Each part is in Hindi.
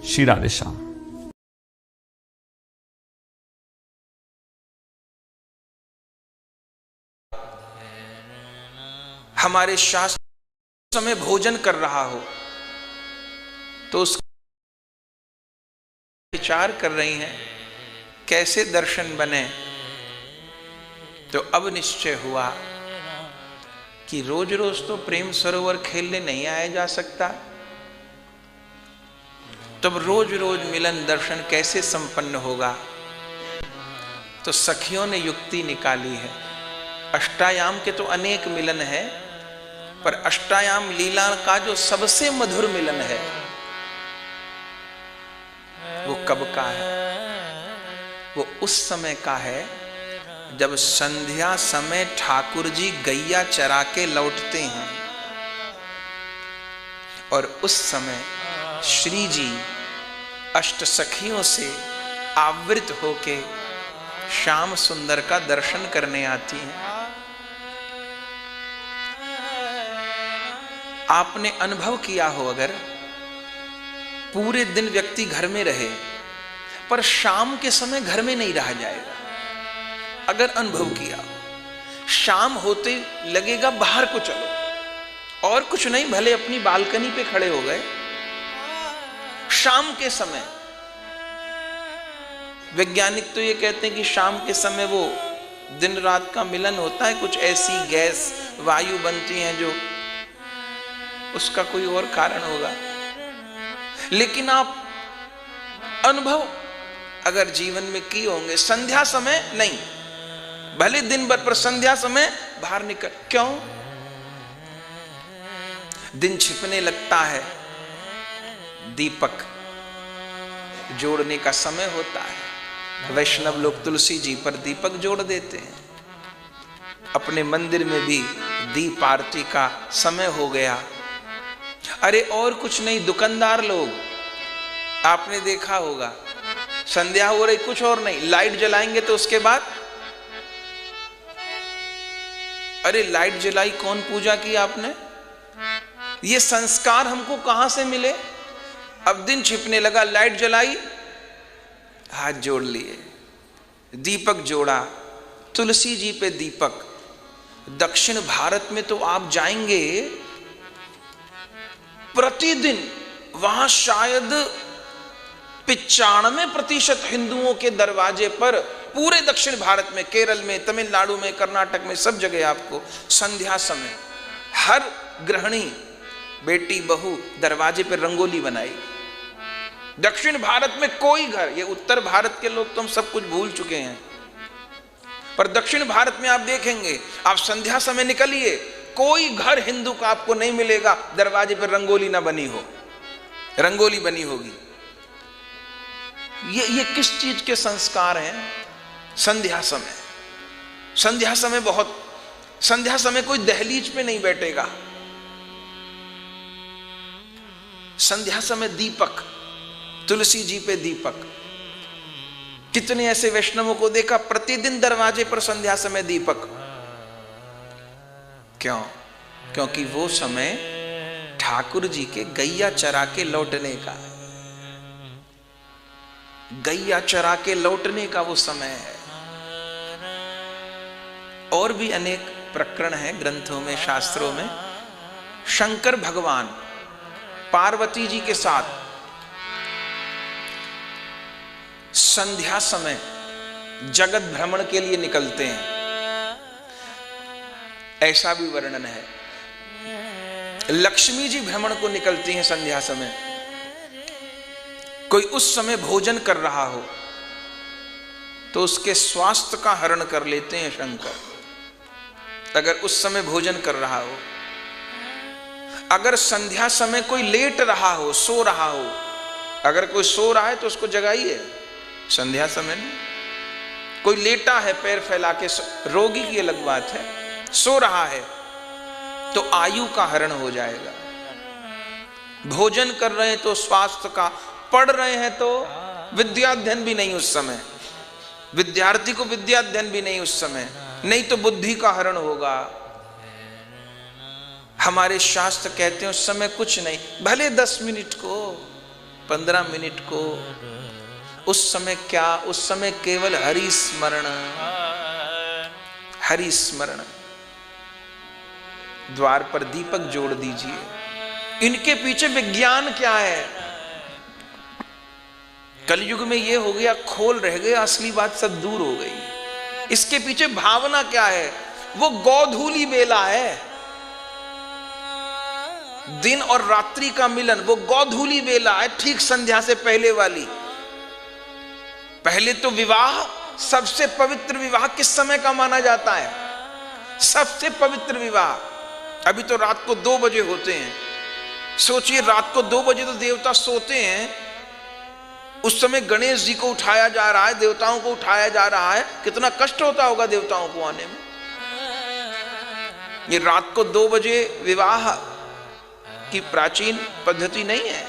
श्री राधे श्याम। हमारे शास्त्र समय भोजन कर रहा हो तो उस विचार कर रही हैं कैसे दर्शन बने। तो अब निश्चय हुआ कि रोज रोज तो प्रेम सरोवर खेलने नहीं आया जा सकता, तब रोज रोज मिलन दर्शन कैसे संपन्न होगा। तो सखियों ने युक्ति निकाली है। अष्टायाम के तो अनेक मिलन है, पर अष्टायाम लीला का जो सबसे मधुर मिलन है वो कब का है? वो उस समय का है जब संध्या समय ठाकुर जी गैया चरा के लौटते हैं और उस समय श्री जी अष्ट सखियों से आवृत होके श्याम सुंदर का दर्शन करने आती हैं। आपने अनुभव किया हो, अगर पूरे दिन व्यक्ति घर में रहे पर शाम के समय घर में नहीं रहा जाएगा। अगर अनुभव किया, शाम होते लगेगा बाहर को चलो, और कुछ नहीं, भले अपनी बालकनी पे खड़े हो गए। शाम के समय वैज्ञानिक तो ये कहते हैं कि शाम के समय वो दिन रात का मिलन होता है, कुछ ऐसी गैस वायु बनती हैं जो उसका कोई और कारण होगा। लेकिन आप अनुभव अगर जीवन में किए होंगे, संध्या समय नहीं, भले दिन भर पर संध्या समय बाहर निकल, क्यों? दिन छिपने लगता है, दीपक जोड़ने का समय होता है। वैष्णव लोग तुलसी जी पर दीपक जोड़ देते हैं। अपने मंदिर में भी दीप आरती का समय हो गया। अरे और कुछ नहीं, दुकानदार लोग आपने देखा होगा, संध्या हो रही, कुछ और नहीं, लाइट जलाएंगे तो उसके बाद अरे लाइट जलाई, कौन पूजा की आपने? ये संस्कार हमको कहां से मिले? अब दिन छिपने लगा, लाइट जलाई, हाथ जोड़ लिए, दीपक जोड़ा, तुलसी जी पे दीपक। दक्षिण भारत में तो आप जाएंगे, प्रतिदिन वहां शायद 95% हिंदुओं के दरवाजे पर, पूरे दक्षिण भारत में, केरल में, तमिलनाडु में, कर्नाटक में, सब जगह आपको संध्या समय हर गृहिणी, बेटी बहू दरवाजे पर रंगोली बनाई। दक्षिण भारत में कोई घर, ये उत्तर भारत के लोग तो हम सब कुछ भूल चुके हैं, पर दक्षिण भारत में आप देखेंगे, आप संध्या समय निकलिए, कोई घर हिंदू का आपको नहीं मिलेगा दरवाजे पर रंगोली ना बनी हो, रंगोली बनी होगी। ये किस चीज के संस्कार हैं? संध्या समय। संध्या समय बहुत, संध्या समय कोई दहलीज पे नहीं बैठेगा। संध्या समय दीपक, तुलसी जी पे दीपक। कितने ऐसे वैष्णवों को देखा प्रतिदिन दरवाजे पर संध्या समय दीपक। क्यों? क्योंकि वो समय ठाकुर जी के गैया चरा के लौटने का है। गैया चरा के लौटने का वो समय है। और भी अनेक प्रकरण हैं ग्रंथों में, शास्त्रों में। शंकर भगवान पार्वती जी के साथ संध्या समय जगत भ्रमण के लिए निकलते हैं, ऐसा भी वर्णन है। लक्ष्मी जी भ्रमण को निकलती हैं संध्या समय। कोई उस समय भोजन कर रहा हो तो उसके स्वास्थ्य का हरण कर लेते हैं शंकर, अगर उस समय भोजन कर रहा हो। अगर संध्या समय कोई लेट रहा हो, सो रहा हो, अगर कोई सो रहा है तो उसको जगाइए संध्या समय में। कोई लेटा है पैर फैला के, रोगी की अलग बात है, सो रहा है तो आयु का हरण हो जाएगा। भोजन कर रहे हैं तो स्वास्थ्य का, पढ़ रहे हैं तो विद्याध्ययन भी नहीं उस समय, विद्यार्थी को विद्याध्ययन भी नहीं उस समय, नहीं तो बुद्धि का हरण होगा। हमारे शास्त्र कहते हैं उस समय कुछ नहीं, भले 10 मिनट को 15 मिनट को, उस समय क्या, उस समय केवल हरि स्मरण, हरि स्मरण। द्वार पर दीपक जोड़ दीजिए। इनके पीछे विज्ञान क्या है? कलयुग में ये हो गया, खोल रह गया, असली बात सब दूर हो गई। इसके पीछे भावना क्या है? वो गोधूली बेला है, दिन और रात्रि का मिलन, वो गोधूली बेला है, ठीक संध्या से पहले वाली। पहले तो विवाह, सबसे पवित्र विवाह किस समय का माना जाता है? सबसे पवित्र विवाह अभी तो रात को 2 बजे होते हैं। सोचिए, रात को 2 बजे तो देवता सोते हैं, उस समय गणेश जी को उठाया जा रहा है, देवताओं को उठाया जा रहा है, कितना कष्ट होता होगा देवताओं को आने में। ये रात को 2 बजे विवाह की प्राचीन पद्धति नहीं है।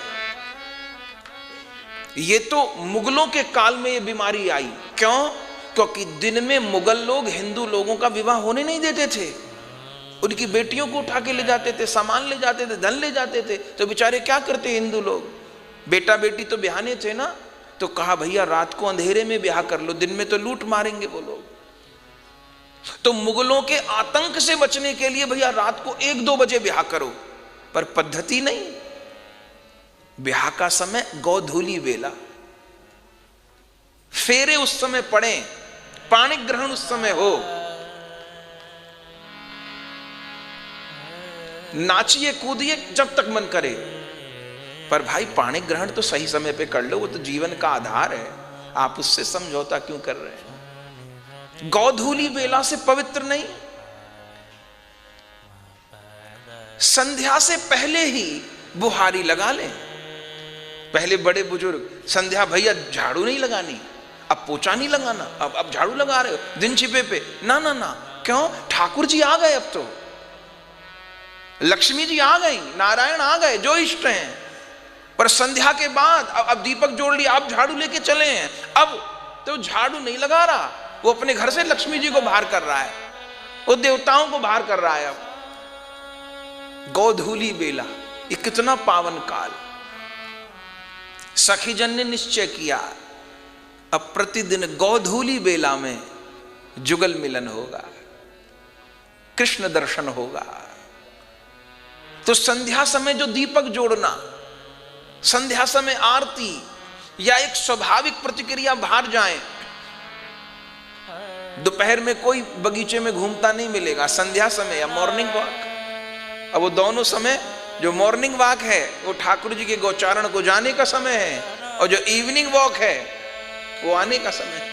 ये तो मुगलों के काल में ये बीमारी आई। क्यों? क्योंकि दिन में मुगल लोग हिंदू लोगों का विवाह होने नहीं देते थे। उनकी बेटियों को उठा के ले जाते थे, सामान ले जाते थे, धन ले जाते थे। तो बेचारे क्या करते हिंदू लोग? बेटा बेटी तो ब्याहने थे ना, तो कहा भैया रात को अंधेरे में ब्याह कर लो, दिन में तो लूट मारेंगे वो लोग। तो मुगलों के आतंक से बचने के लिए भैया रात को 1-2 बजे ब्याह करो, पर पद्धति नहीं। ब्याह का समय गोधूली बेला, फेरे उस समय पड़े, पाणी ग्रहण उस समय हो, नाचिए कूदिए जब तक मन करे, पर भाई पाणी ग्रहण तो सही समय पे कर लो, वो तो जीवन का आधार है। आप उससे समझौता क्यों कर रहे हैं? गोधूली बेला से पवित्र नहीं। संध्या से पहले ही बुहारी लगा लें। पहले बड़े बुजुर्ग संध्या, भैया झाड़ू नहीं लगानी, अब पोछा नहीं लगाना, अब झाड़ू लगा रहे हो दिन छिपे पे, ना ना ना। क्यों? ठाकुर जी आ गए, अब तो लक्ष्मी जी आ गई, नारायण आ गए, जो इष्ट हैं। पर संध्या के बाद अब दीपक जोड़ लिया, अब झाड़ू लेके चले हैं। अब तो झाड़ू नहीं लगा रहा, वो अपने घर से लक्ष्मी जी को बाहर कर रहा है, वो देवताओं को बाहर कर रहा है। अब गोधूली बेला, ये कितना पावन काल। सखीजन ने निश्चय किया, अब प्रतिदिन गोधूली बेला में जुगल मिलन होगा, कृष्ण दर्शन होगा। तो संध्या समय जो दीपक जोड़ना, संध्या समय आरती या एक स्वाभाविक प्रतिक्रिया बाहर जाए। दोपहर में कोई बगीचे में घूमता नहीं मिलेगा, संध्या समय या मॉर्निंग वॉक। अब वो दोनों समय, जो मॉर्निंग वॉक है वो ठाकुर जी के गोचारण को जाने का समय है, और जो इवनिंग वॉक है वो आने का समय है।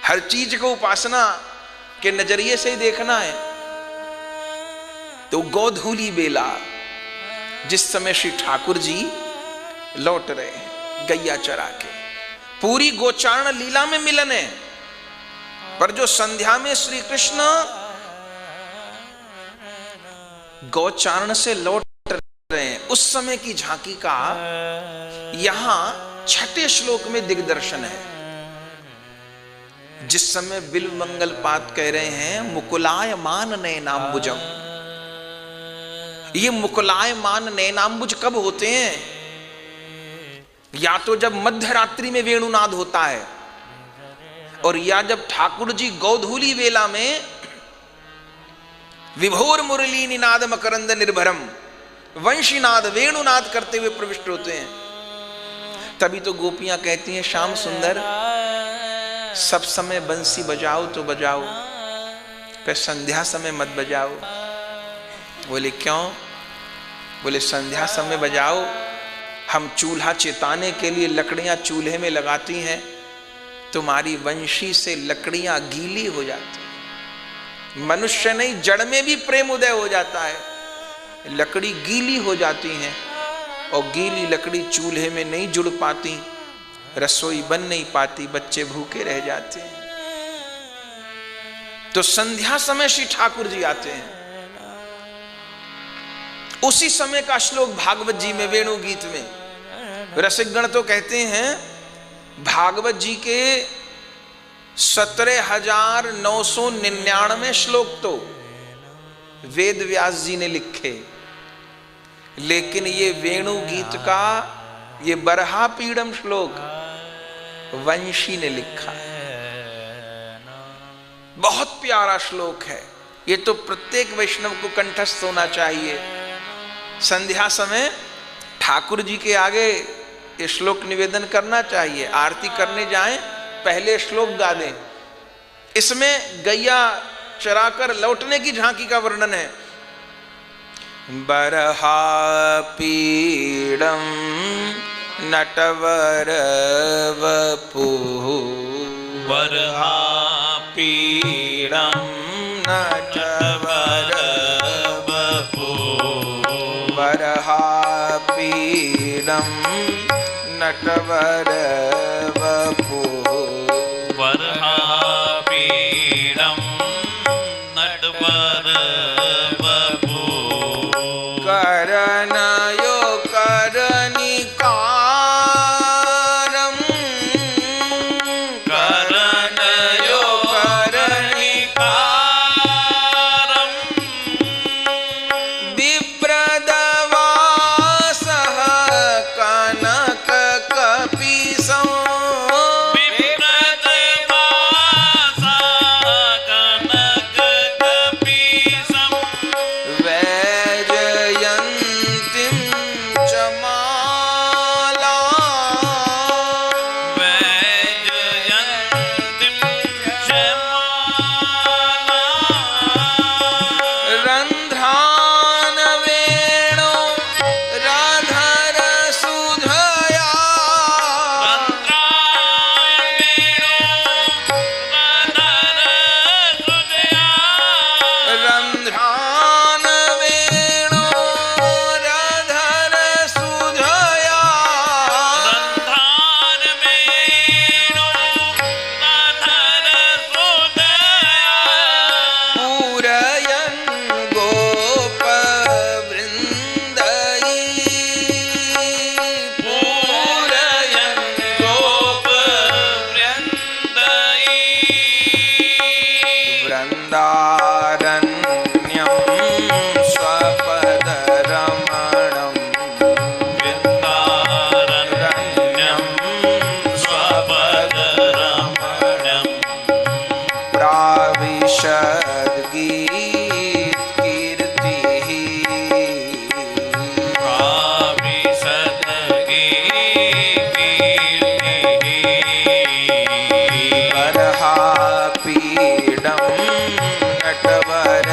हर चीज को उपासना के नजरिए से ही देखना है। तो गोधूली बेला, जिस समय श्री ठाकुर जी लौट रहे हैं गैया चरा के, पूरी गोचारण लीला में मिलन है। पर जो संध्या में श्री कृष्ण गौचारण से लौट रहे हैं, उस समय की झांकी का यहां 6ठे श्लोक में दिग्दर्शन है। जिस समय बिल्व मंगल पात कह रहे हैं मुकुलायमान नयनाम्बुजम, ये मुकुलायमान नयनाम्बुज कब होते हैं? या तो जब मध्य रात्रि में वेणुनाद होता है, और या जब ठाकुर जी गोधूली वेला में विभोर मुरली निनाद मकरंद निर्भरम वंशीनाद वेणुनाद करते हुए प्रविष्ट होते हैं। तभी तो गोपियां कहती हैं श्याम सुंदर सब समय बंसी बजाओ तो बजाओ, पर संध्या समय मत बजाओ। बोले क्यों? बोले संध्या समय बजाओ, हम चूल्हा चिताने के लिए लकड़ियां चूल्हे में लगाती हैं, तुम्हारी वंशी से लकड़ियां गीली हो जाती हैं। मनुष्य नहीं, जड़ में भी प्रेम उदय हो जाता है, लकड़ी गीली हो जाती हैं, और गीली लकड़ी चूल्हे में नहीं जुड़ पाती, रसोई बन नहीं पाती, बच्चे भूखे रह जाते हैं। तो संध्या समय श्री ठाकुर जी आते हैं। उसी समय का श्लोक भागवत जी में वेणु गीत में रसिकगण तो कहते हैं भागवत जी के 17,999 श्लोक तो वेद व्यास जी ने लिखे, लेकिन ये वेणु गीत का ये बरहापीडम श्लोक वंशी ने लिखा है, बहुत प्यारा श्लोक है। ये तो प्रत्येक वैष्णव को कंठस्थ होना चाहिए। संध्या समय ठाकुर जी के आगे ये श्लोक निवेदन करना चाहिए। आरती करने जाएं पहले श्लोक गा दें। इसमें गैया चराकर लौटने की झांकी का वर्णन है। बरहापीडम नटवर वपुः, बरहापीडम नटवर वपुः, बरहापीडम नटवर वपुः, बरहापीडम नटवर वपुः, करनयो करनिकारं, करनयो करनिकारं, बिप्रदवासः कनककपीसं, बिप्रदवासः कनककपीसं, वैजयन्तीं च माला, वैजयन्तीं च माला, रन्ध्रान् वेणो राधरसुधया, रन्ध्रान् वेणो राधरसुधया, पूरयन् गोपवृन्दै, पूरयन् वृन्दारण्यं स्वपदरमणम्, रण्यं प्राविशद्गीतकीर्तिः, बरहापीडं नटवर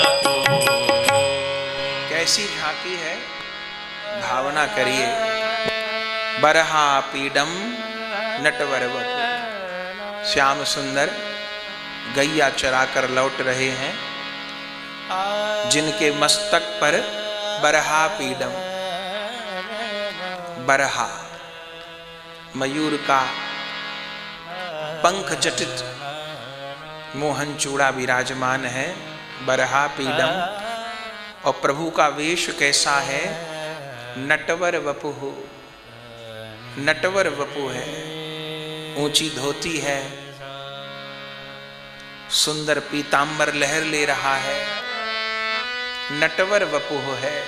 वपुः, कैसी झांकी है, भावना करिए। बरहापीडम नटवर वपुः, श्याम सुंदर गैया चराकर लौट रहे हैं, जिनके मस्तक पर बरहापीडम, बरहा मयूर का पंख जटित मोहन चूड़ा विराजमान है, बरहापीडम। और प्रभु का वेश कैसा है, नटवर वपुः, नटवर वपु है, ऊंची धोती है, सुंदर पीतांबर लहर ले रहा है, नटवर वपुः है।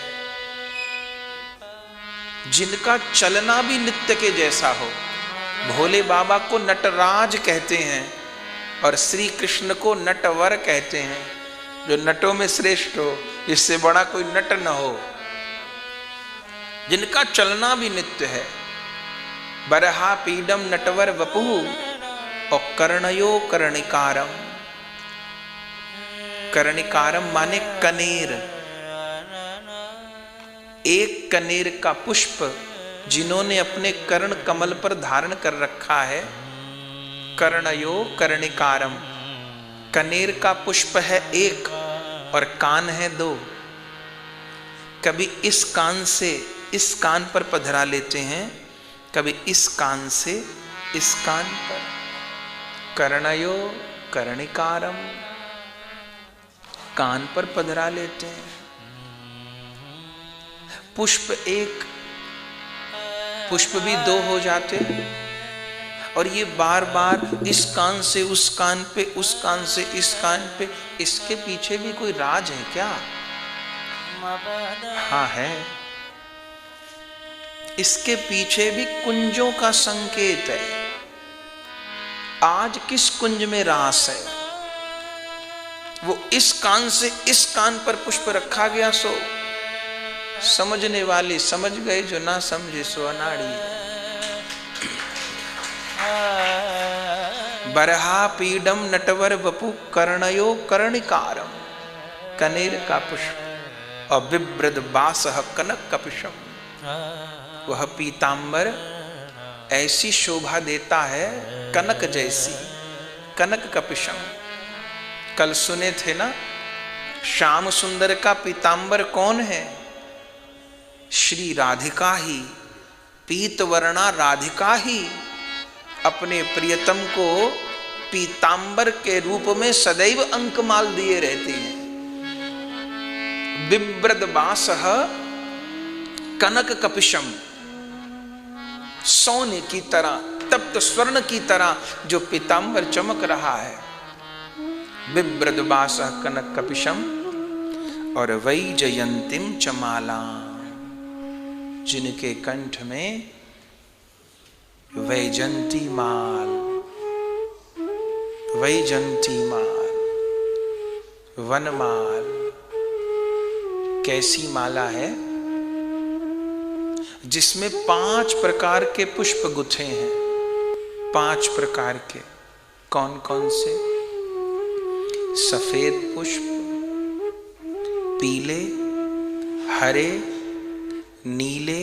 जिनका चलना भी नित्य के जैसा हो। भोले बाबा को नटराज कहते हैं और श्री कृष्ण को नटवर कहते हैं, जो नटों में श्रेष्ठ हो, इससे बड़ा कोई नट न हो। जिनका चलना भी नित्य है। बरहापीडम नटवर वपुः और कर्णयो कर्णिकारम, कर्णिकारम माने कनेर, एक कनेर का पुष्प जिन्होंने अपने कर्ण कमल पर धारण कर रखा है। कर्णयो कर्णिकारम, कनेर का पुष्प है एक और कान है दो। कभी इस कान से इस कान पर पधरा लेते हैं, कभी इस कान से इस कान पर। कर्णयो कर्णिकारम, कान पर पधरा लेते हैं। पुष्प एक, पुष्प भी दो हो जाते और ये बार बार इस कान से उस कान पे, उस कान से इस कान पे, इसके पीछे भी कोई राज है क्या? हाँ है। इसके पीछे भी कुंजों का संकेत है। आज किस कुंज में रास है, वो इस कान से इस कान पर पुष्प रखा गया, सो समझने वाले समझ गए, जो ना समझे सो अनाड़ी। बरहा पीडम नटवर वपु कर्णयो कर्णिकारम, कनेर का पुष्प और बिभ्रद बासह कनक कपिशम। वह पीतांबर ऐसी शोभा देता है कनक जैसी, कनक कपिशम। कल सुने थे ना, श्याम सुंदर का पीतांबर कौन है? श्री राधिका ही, पीतवर्णा राधिका ही अपने प्रियतम को पीतांबर के रूप में सदैव अंकमाल दिए रहती हैं। बिभ्रद बासह कनक कपिशम, सोने की तरह, तप्त स्वर्ण की तरह जो पीतांबर चमक रहा है। बिभ्रद बासह कनक कपिशम और वैजयंतीम चमाला, जिनके कंठ में वैजंती माल, वैजंती माल, वनमाल। कैसी माला है? जिसमें 5 प्रकार के पुष्प गुथे हैं। 5 प्रकार के। कौन कौन से? सफेद पुष्प, पीले, हरे, नीले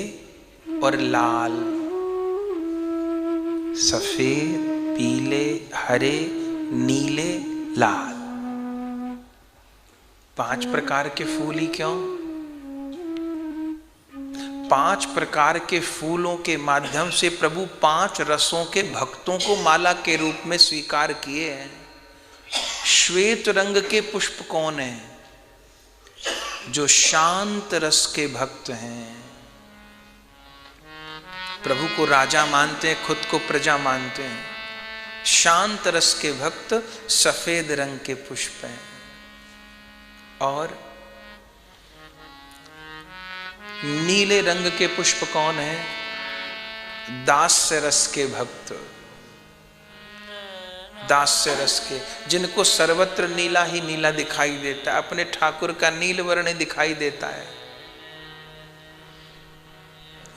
और लाल। सफेद, पीले, हरे, नीले, लाल। 5 प्रकार के फूल ही क्यों? 5 प्रकार के फूलों के माध्यम से प्रभु 5 रसों के भक्तों को माला के रूप में स्वीकार किए हैं। श्वेत रंग के पुष्प कौन है? जो शांत रस के भक्त हैं। प्रभु को राजा मानते हैं, खुद को प्रजा मानते हैं। शांत रस के भक्त सफेद रंग के पुष्प हैं। और नीले रंग के पुष्प कौन है? दास्य रस के भक्त, दास्य रस के, जिनको सर्वत्र नीला ही नीला दिखाई देता है। अपने ठाकुर का नील वर्ण दिखाई देता है।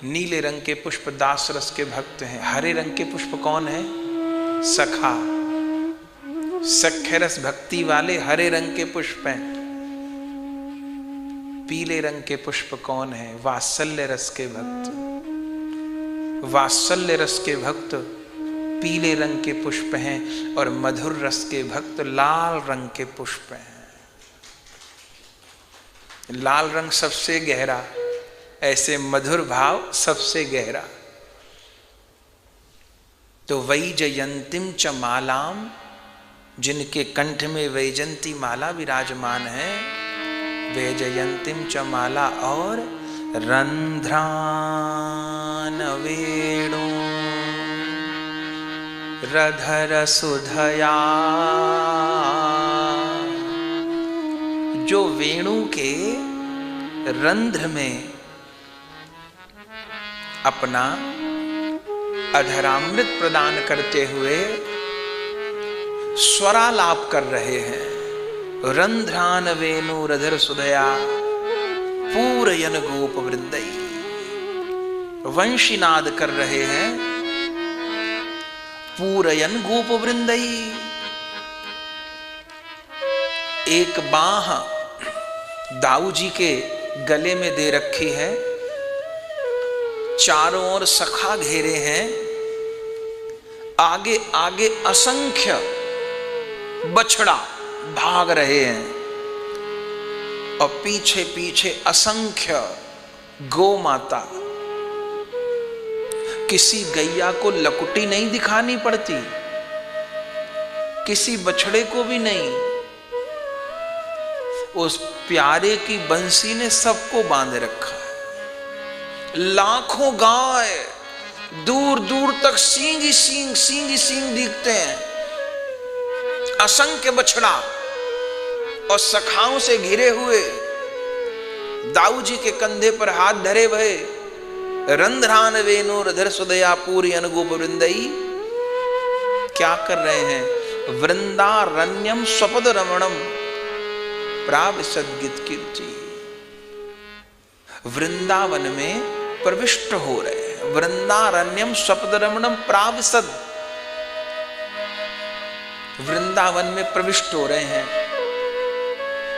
नीले रंग के पुष्प दास रस के भक्त हैं। हरे रंग के पुष्प कौन है? सखा, सख्य रस भक्ति वाले हरे रंग के पुष्प हैं। पीले रंग के पुष्प कौन है? वात्सल्य रस के भक्त। वात्सल्य रस के भक्त पीले रंग के पुष्प हैं और मधुर रस के भक्त लाल रंग के पुष्प हैं। लाल रंग सबसे गहरा, ऐसे मधुर भाव सबसे गहरा। तो वैजयंतीम च मालाम, जिनके कंठ में वैजंती माला विराजमान है। वैजयंतीम च माला और रंध्रान वेणु रधर सुधया, जो वेणु के रंध्र में अपना अधरामृत प्रदान करते हुए स्वरालाप कर रहे हैं। रंध्रान वेणु रधर सुधया पूरयन गोप वृंदई, वंशीनाद कर रहे हैं। पूरयन गोप वृंदई, एक बाह दाऊ जी के गले में दे रखी है। चारों ओर सखा घेरे हैं। आगे आगे असंख्य बछड़ा भाग रहे हैं और पीछे पीछे असंख्य गौ माता। किसी गैया को लकुटी नहीं दिखानी पड़ती, किसी बछड़े को भी नहीं। उस प्यारे की बंसी ने सबको बांध रखा है। लाखों गाय दूर दूर तक सींग ही सींग दिखते हैं। असंख्य बछड़ा और सखाओं से घिरे हुए, दाऊ जी के कंधे पर हाथ धरे भये, रंध्रान वेणुर धर सुदया पूरी अनुगोप वृंदई, क्या कर रहे हैं? वृंदारण्यम स्वपद रमणम प्राविशद्गित कीर्ति, वृंदावन में प्रविष्ट हो रहे हैं। वृंदारण्यम स्वपद रमणम प्राविशद, वृंदावन में प्रविष्ट हो रहे हैं,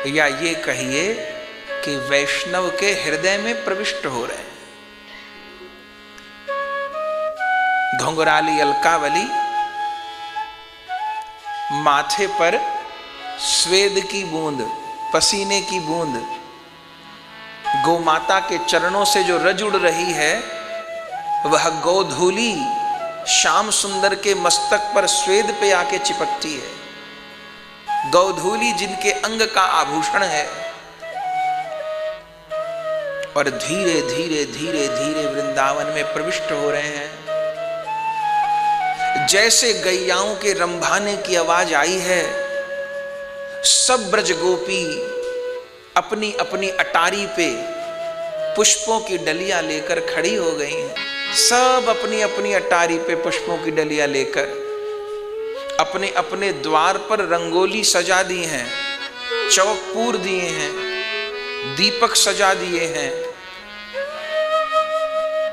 या ये कहिए कि वैष्णव के हृदय में प्रविष्ट हो रहे हैं। घुंघराली अलकावली, माथे पर स्वेद की बूंद, पसीने की बूंद, गौमाता के चरणों से जो रज उड़ रही है, वह गोधूली श्याम सुंदर के मस्तक पर स्वेद पे आके चिपकती है। गोधूली जिनके अंग का आभूषण है, और धीरे धीरे धीरे धीरे वृंदावन में प्रविष्ट हो रहे हैं। जैसे गैयाओं के रंभाने की आवाज आई है, सब ब्रज गोपी अपनी अपनी अटारी पे पुष्पों की डलियां लेकर खड़ी हो गई हैं। सब अपनी अपनी अटारी पे पुष्पों की डलियां लेकर अपने अपने द्वार पर रंगोली सजा दी हैं, चौक पूर दिए हैं, दीपक सजा दिए हैं।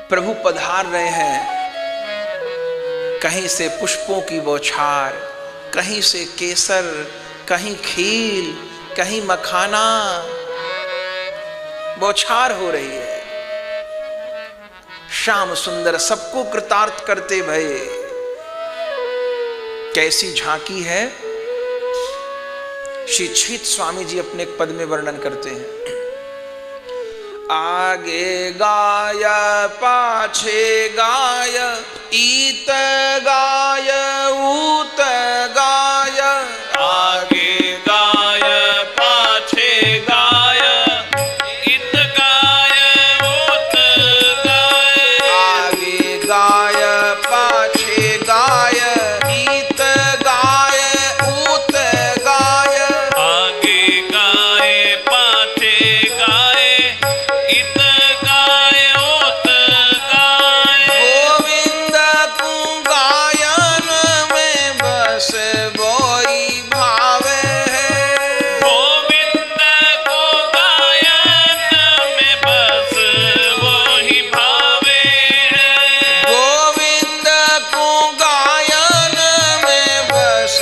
प्रभु पधार रहे हैं। कहीं से पुष्पों की बौछार, कहीं से केसर, कहीं खील, कहीं मखाना बौछार हो रही है। श्याम सुंदर सबको कृतार्थ करते भये। कैसी झांकी है, श्री छीत स्वामी जी अपने एक पद में वर्णन करते हैं। आगे गाय पाछे गाय, ईत गाय ऊत गाय, आगे गाय पाछे गाय, इत गाय ऊत गाय, आगे गाय पाछे गाय, ईत गाय ऊत गाय, आगे गाय पाछे गाय, इत गाय ऊत गाय, गोविंद को गायन में बस बोई भावे है। गोविंद को गायन में बस वही भावे है। गोविंद को गायन में बस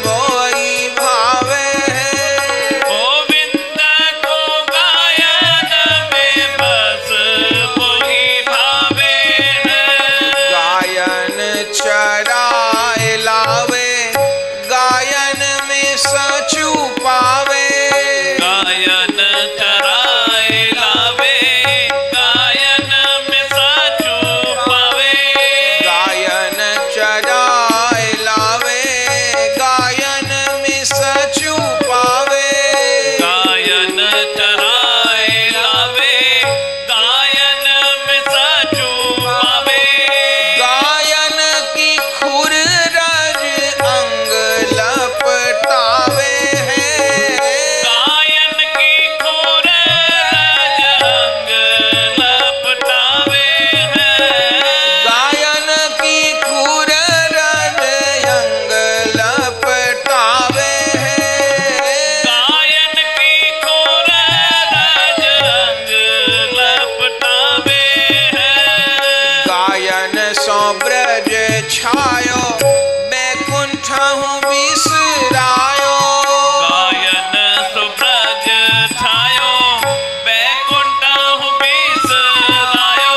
बोई भावे है। गोविंद को गायन में बस वही भावे है। गायन चराए लावे, गायन में सचू पावे। गायन चराए लावे, गायन में साचू पावे। गायन चराए लावे, गायन में सचू पावे। गायन चराए लावे, गायन में साचू पावे। गायन की खुर रज अंग लपटावे है। गायन की खोर रज अंग लपटावे है। गायन की खुर रज अंग लपटावे है। गायन की खोर रज अंग लपटावे है। गायन सो ब्रज छायो, बैकुंठ हूँ बिसरायो। गायन सुब्रज छायो, बैकुंठ हूँ बिसरायो।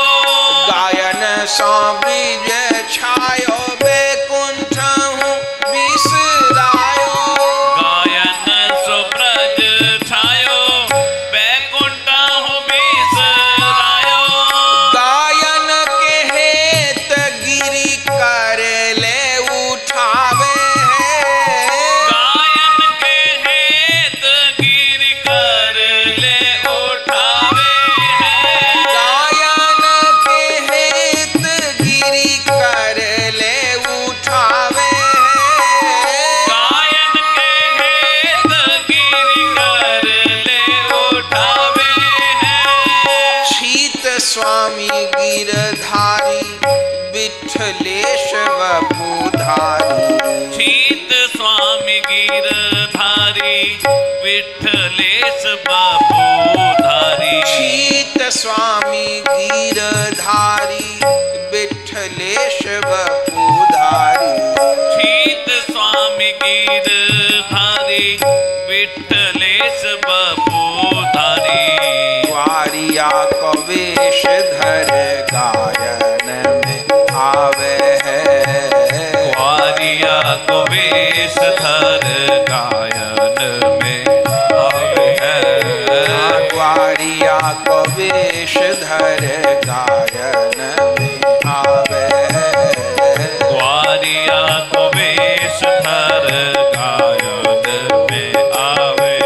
गायन सो ब्रज छायो, बैकुंठ हूँ बिसरायो। गायन सुब्रज छायो, बैकुंठ हूँ बिसरायो। गायन के हेत गिरी कर ले उठावे है। स्वामी गिरधारी विठलेश वपुधारी। शीत स्वामी गिरधारी विठलेश वपुधारी। शीत स्वामी गिरधारी विठलेश वपुधारी। शीत स्वामी गिरधारी विठलेश वपुधारी। ग्वारिया को वेश धर गायन में आवे है। ग्वारिया को वेश धर गायन में आवे है। ग्वारिया को वेश धर गायन में आवे है। ग्वारिया को वेश धर गायन में आवे।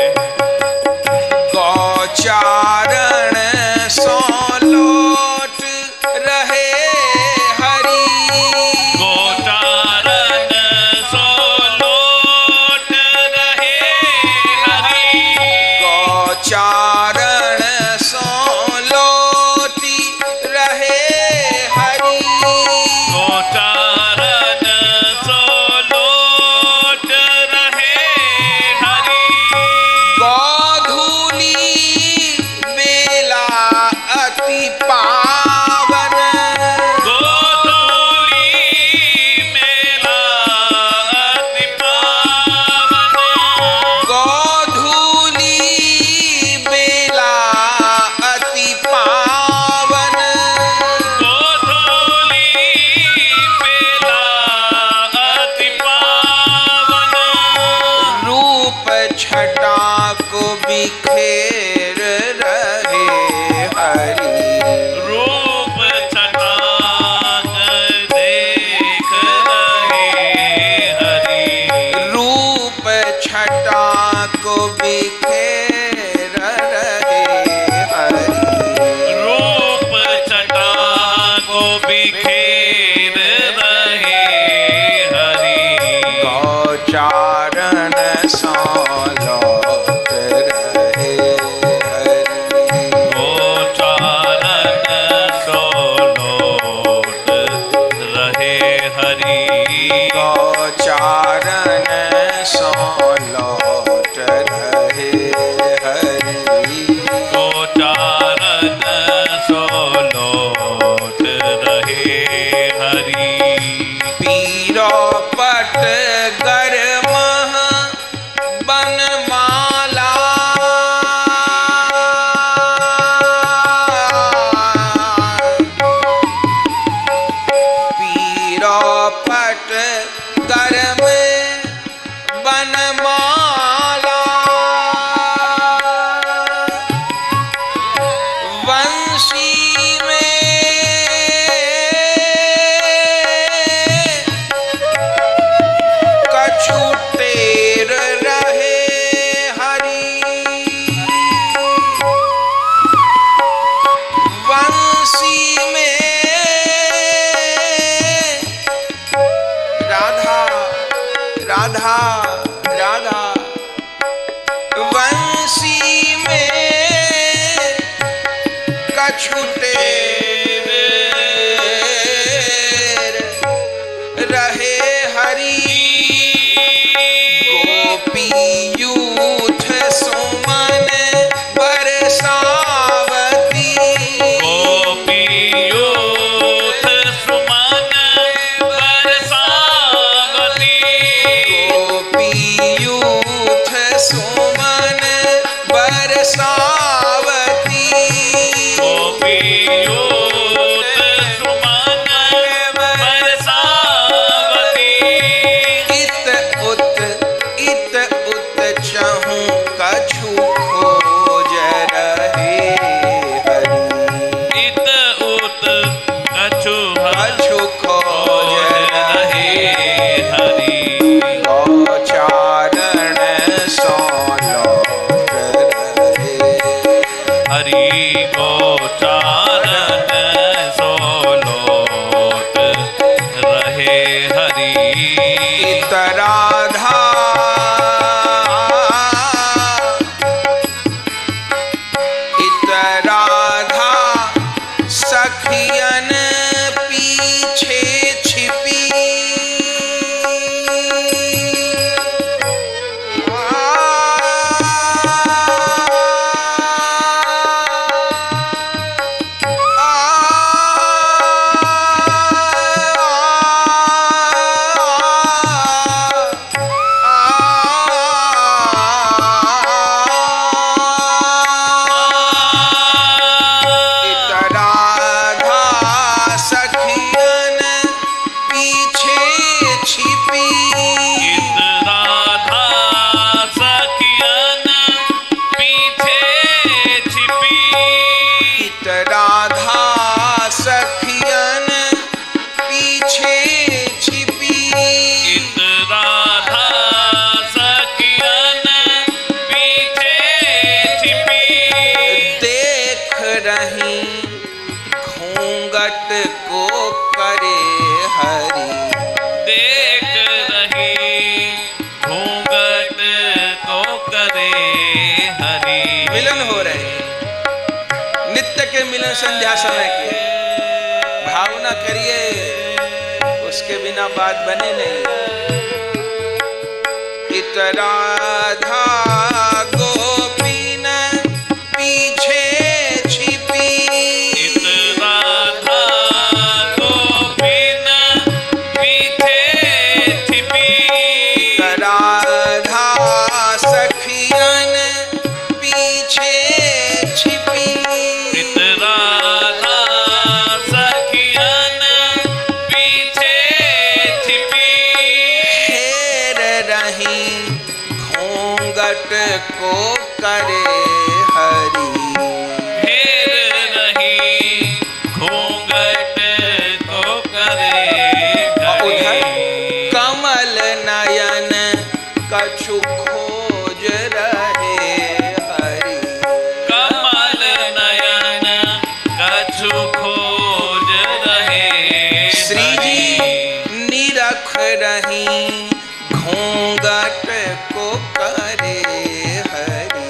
गौचारण सो लोट रहे हरि। गोचारण सो लोट रहे हरि। गौचारण सो लोटी रहे हरि। गोचारण सो लोट रहे हरि। गौधूली बेला अति पावन। गोधूली मेला अति पावन। गौधूली बेला अति पावन। गोधूली मेला अति पावन। रूप छटा को बिखेर रहे हरि। रूप छटाक देख रहे हरि। रूप छटा को बिखेर रहे हरि। रूप छटा को बिखेर रहे हरि। गौचारण सो लोट रहे हरि। गोचारण सो लोट रहे हरि। गौचारण सो लोट रहे हरि। गोचारण सो लोट रहे हरि। पीरो पट गरमह बनमाला। पीरो पट गरम बनमाला। वंशी में कछु टेर रहे हरि। वंशी में राधा राधा राधा। वंशी में कछु टेर रहे हरि। गोपी यूथ सुमन बरसावती। गोपी यूथ सुमन बरसावती। गोपी यूथ सुमन बरसावती। गोपी करिए मिलन संध्या समय के, भावना करिए, उसके बिना बात बने नहीं। इत राधा गोपीन पीछे छिपी, इत राधा गोपीन पीछे छिपी, राधा सखियन पीछे छिपी, इत राधा सखियन पीछे छिपी, हेर रही घूंघट को करे हरि, हेर रही घूंघट को करे उधर हरि। कमल नयन कछु खोज रहे हरि, कमल नयन कछु खोज रहे श्री जी निरख रही घूंघट को करे हरि,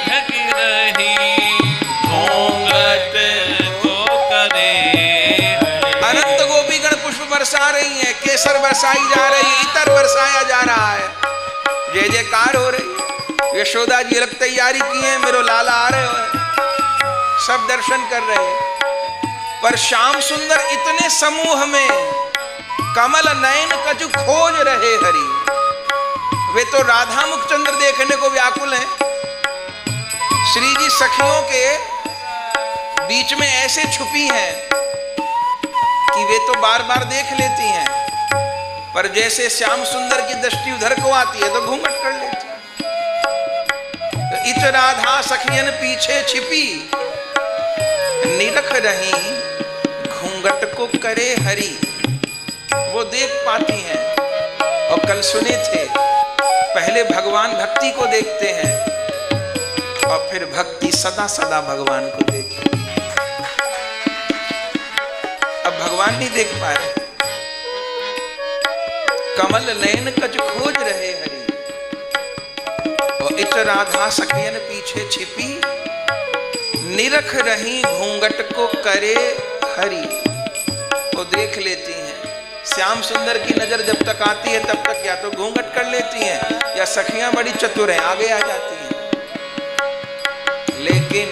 ढक रही घूंघट को करे हरि। अनंत गोपीगण पुष्प बरसा रही है, केसर बरसाई जा रही, इतर बरसाया जा रहा है, जय जयकार हो रही। यशोदा जी अलग तैयारी की है, मेरो लाला आ रहे हो, सब दर्शन कर रहे हैं। पर श्याम सुंदर इतने समूह में कमल नयन कछु खोज रहे हरि, वे तो राधा मुखचंद्र देखने को व्याकुल हैं। श्री जी सखियों के बीच में ऐसे छुपी हैं कि वे तो बार बार देख लेती हैं, पर जैसे श्याम सुंदर की दृष्टि उधर को आती है तो घूंघट कर लेती है। तो इत राधा सखियन पीछे छिपी, निरख रही घूंघट को करे हरि, वो देख पाती हैं। और कल सुने थे, पहले भगवान भक्ति को देखते हैं और फिर भक्ति सदा सदा भगवान को देखी। अब भगवान नहीं देख पाए, कमल नयन कछ खोज रहे हरि, और इत राधा सखियन पीछे छिपी, निरख रही घूंघट को करे हरि, वो देख लेती हैं। श्याम सुंदर की नजर जब तक आती है तब तक या तो घूंघट कर लेती हैं, या सखियां बड़ी चतुर हैं आगे आ जाती हैं। लेकिन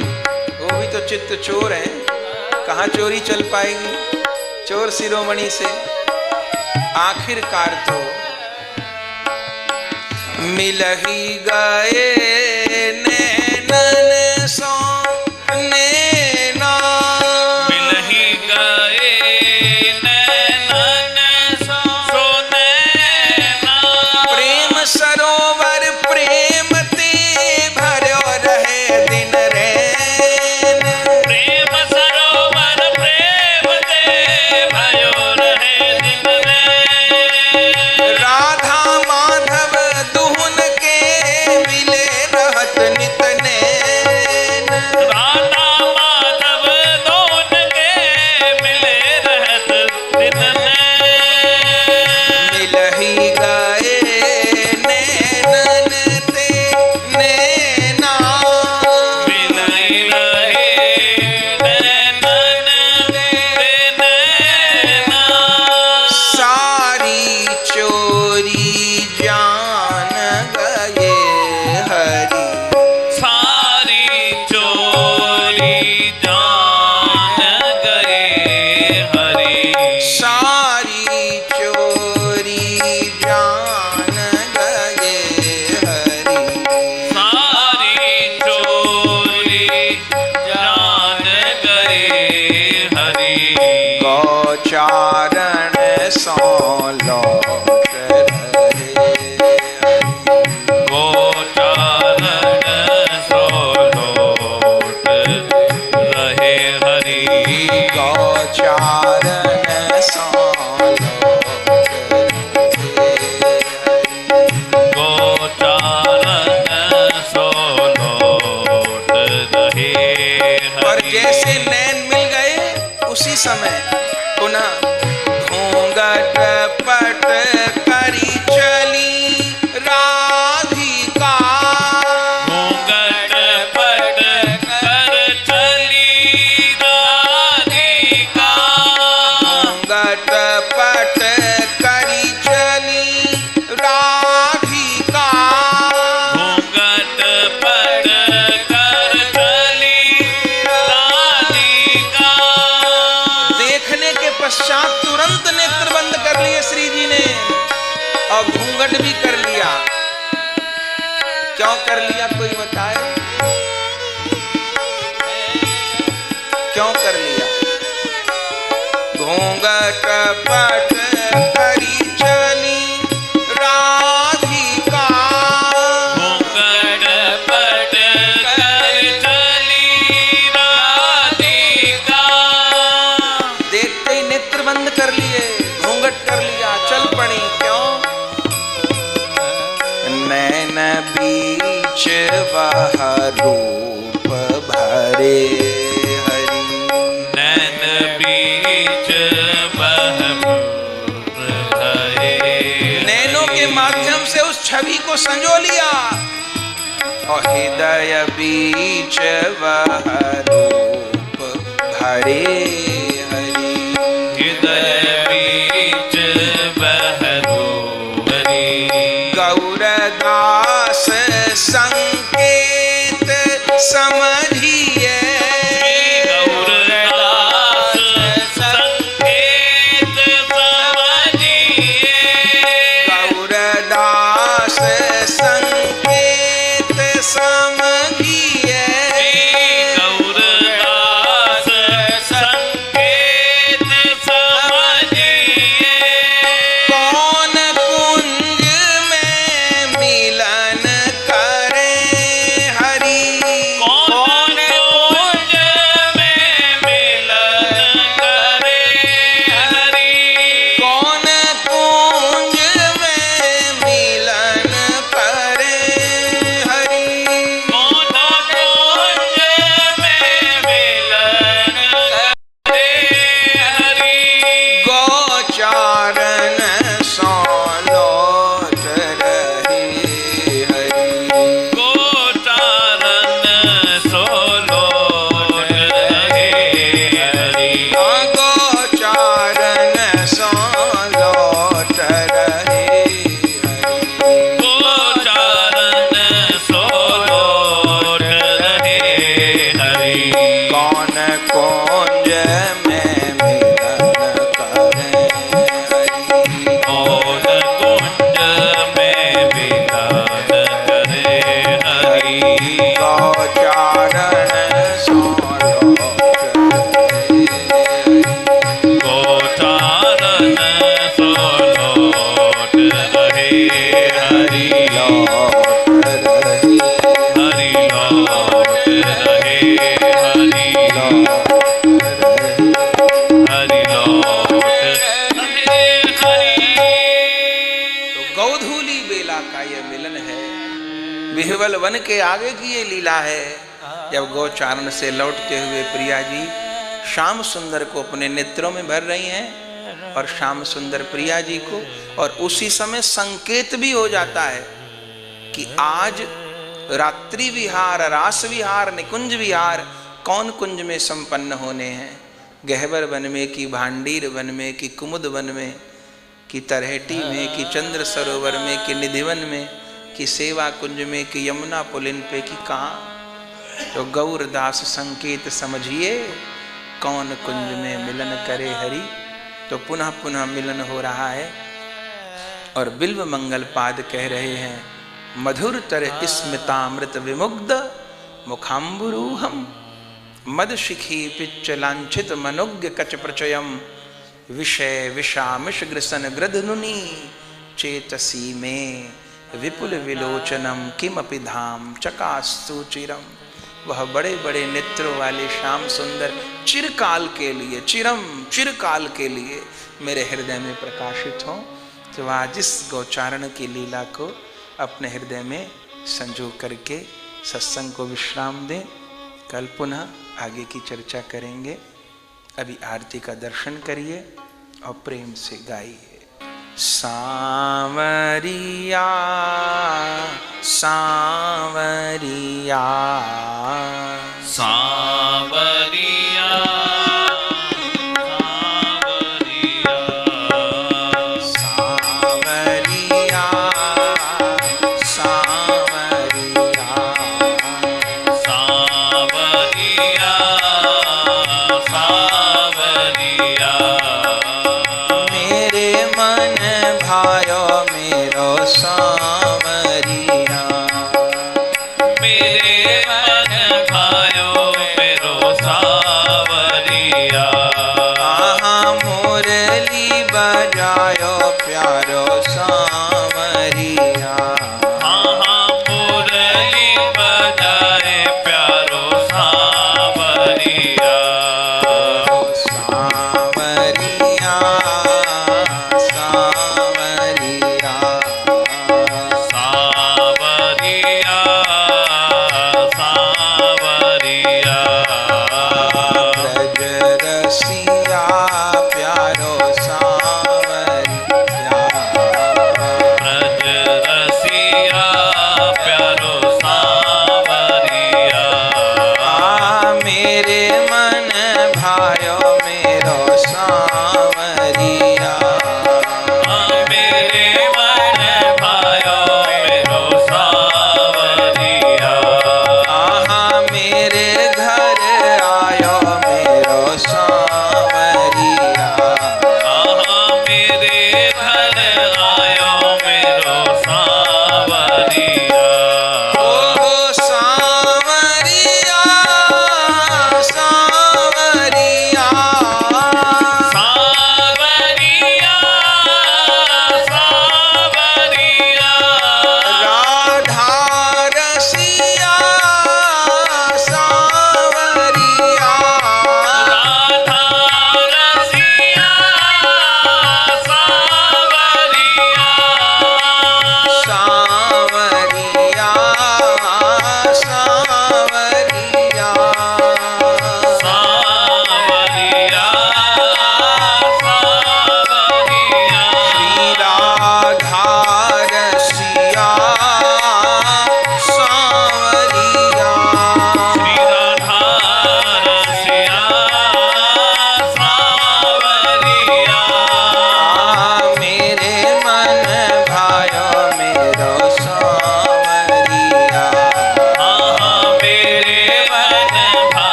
वो भी तो चित्त चोर हैं, कहाँ चोरी चल पाएगी चोर शिरोमणि से। आखिरकार तो मिल ही गए नैनन सो नैना, मिल ही गए नैनन सो नैना, प्रेम सरोवर प्रेम ते भरो रहे दिन रैन, प्रेम सरोवर प्रेम ते भयो रहे दिन रैन। राधा माधव दुहुन के मिले क्यों कर लिया कोई बताए? क्यों कर लिया? घूंघट पट करी चली राधिका, घूंघट पट कर चली राधिका। देखते ही नेत्र बंद कर लिए, घूंघट कर लिया, चल पड़ी। क्यों? नैन बीच वह रूप भरे हरि, नैन बीच बह भरे। नैनों के माध्यम से उस छवि को संजो लिया और हृदय बीच वह रूप भरे हरि, हृदय बीच बहरू हरि। गौरदास संकेत समझिए, गौरदास संकेत समझिए। गौरदास संकेत समझिए, गौरदास संकेत समझिए। कौन कुंज में मिलन करे हरि, कौन कुंज में मिलन करे हरि। कौन कुंज में मिलन करे हरि, कौन कुंज में मिलन करे हरि। गोचारण सो लौट रहे हरि, गोचारण सोलोट रहे हरि। गोचारण सो लौट रहे हरि, गोचारण सोलोट रहे हरि। कौन कुंज में मिलन करे हरि, कौन कुंज में विधान करे हरि। गोचारण सो लौट रहे हरि, गोचारण सोलोट रहे हरि। लौट रहे हरि लौट रहे हरि। हरि लौट रहे हरि। तो गौधूली बेला का यह मिलन है, विह्वल वन के आगे की ये लीला है। जब गौचारण से लौटते हुए प्रिया जी श्याम सुंदर को अपने नेत्रों में भर रही हैं और श्याम सुंदर प्रिया जी को, और उसी समय संकेत भी हो जाता है कि आज रात्रि विहार, रास विहार, निकुंज विहार कौन कुंज में संपन्न होने हैं। गहवर वन में कि भांडीर वन में कि कुमुद वन में कि तरहेटी में कि चंद्र सरोवर में कि निधिवन में कि सेवा कुंज में कि यमुना पुलिन पे कि कहाँ। तो गौरदास संकेत समझिए, कौन कुंज में मिलन करे हरि। तो पुनः पुनः मिलन हो रहा है और बिल्व मंगल पाद कह रहे हैं, मधुर तर स्मितामृत विमुग्ध मुखाम्बुरूहम मद शिखी पिच्च लांछित मनुग्य कच प्रचयम विषय विषामिष ग्रसन ग्रधनुनि चेतसी में विपुल विलोचनम किमपि धाम चकास्तु चिरम। वह बड़े बड़े नेत्रों वाले श्याम सुंदर चिरकाल के लिए, चिरकाल के लिए मेरे हृदय में प्रकाशित हों। तो आज इस गौचारण की लीला को अपने हृदय में संजो करके सत्संग को विश्राम दें। कल पुनः आगे की चर्चा करेंगे। अभी आरती का दर्शन करिए और प्रेम से गाइए। सांवरिया सांवरिया सांवरिया सांवरिया सांवरिया सांवरिया सांवरिया मेरे मन भायो मेरो सांवरिया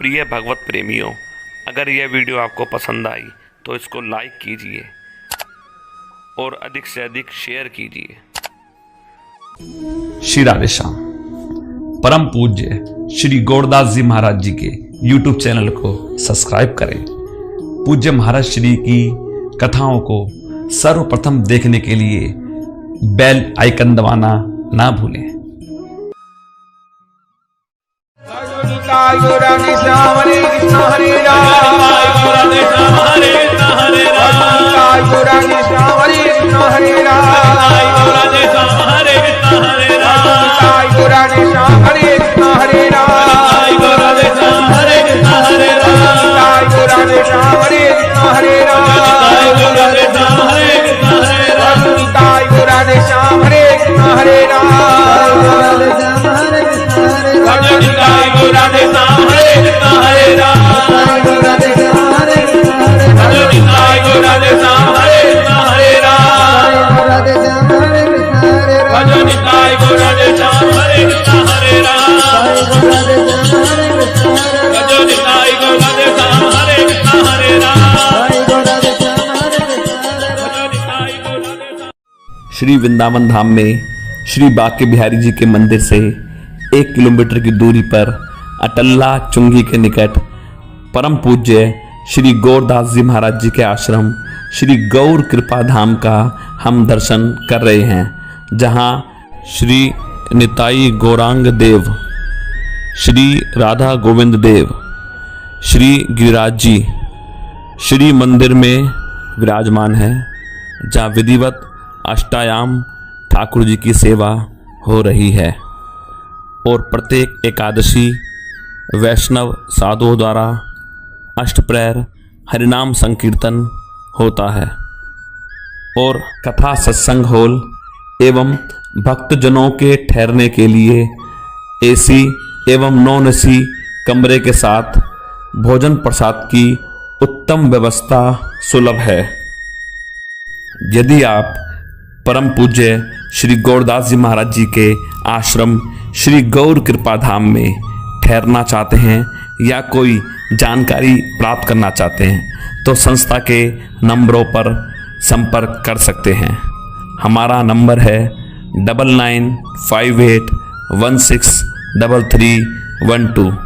प्रिय भगवत प्रेमियों, अगर यह वीडियो आपको पसंद आई तो इसको लाइक कीजिए और अधिक से अधिक शेयर कीजिए। श्री राधे श्याम। परम पूज्य श्री गौरदास जी महाराज जी के YouTube चैनल को सब्सक्राइब करें। पूज्य महाराज श्री की कथाओं को सर्वप्रथम देखने के लिए बेल आइकन दबाना ना भूलें। हरे कृष्ण हरे राम हरे कृष्ण हरे राम हरे कृष्ण हरे राम हरे कृष्ण हरे राम हरे कृष्ण हरे राम हरे कृष्ण हरे राम हरे कृष्ण हरे राम हरे कृष्ण हरे राम श्री वृंदावन धाम में श्री बांके बिहारी जी के मंदिर से 1 किलोमीटर की दूरी पर अटल्ला चुंगी के निकट परम पूज्य श्री गौरदास जी महाराज जी के आश्रम श्री गौर कृपा धाम का हम दर्शन कर रहे हैं, जहां श्री निताई गौरांग देव, श्री राधा गोविंद देव, श्री गिरिराज जी श्री मंदिर में विराजमान है, जहाँ विधिवत अष्टायाम ठाकुर जी की सेवा हो रही है और प्रत्येक एकादशी वैष्णव साधुओं द्वारा अष्टप्रहर हरिनाम संकीर्तन होता है और कथा सत्संग हॉल एवं भक्तजनों के ठहरने के लिए एसी एवं नॉन एसी कमरे के साथ भोजन प्रसाद की उत्तम व्यवस्था सुलभ है। यदि आप परम पूज्य श्री गौरदास जी महाराज जी के आश्रम श्री गौर कृपा धाम में ठहरना चाहते हैं या कोई जानकारी प्राप्त करना चाहते हैं तो संस्था के नंबरों पर संपर्क कर सकते हैं। हमारा नंबर है 9958163312।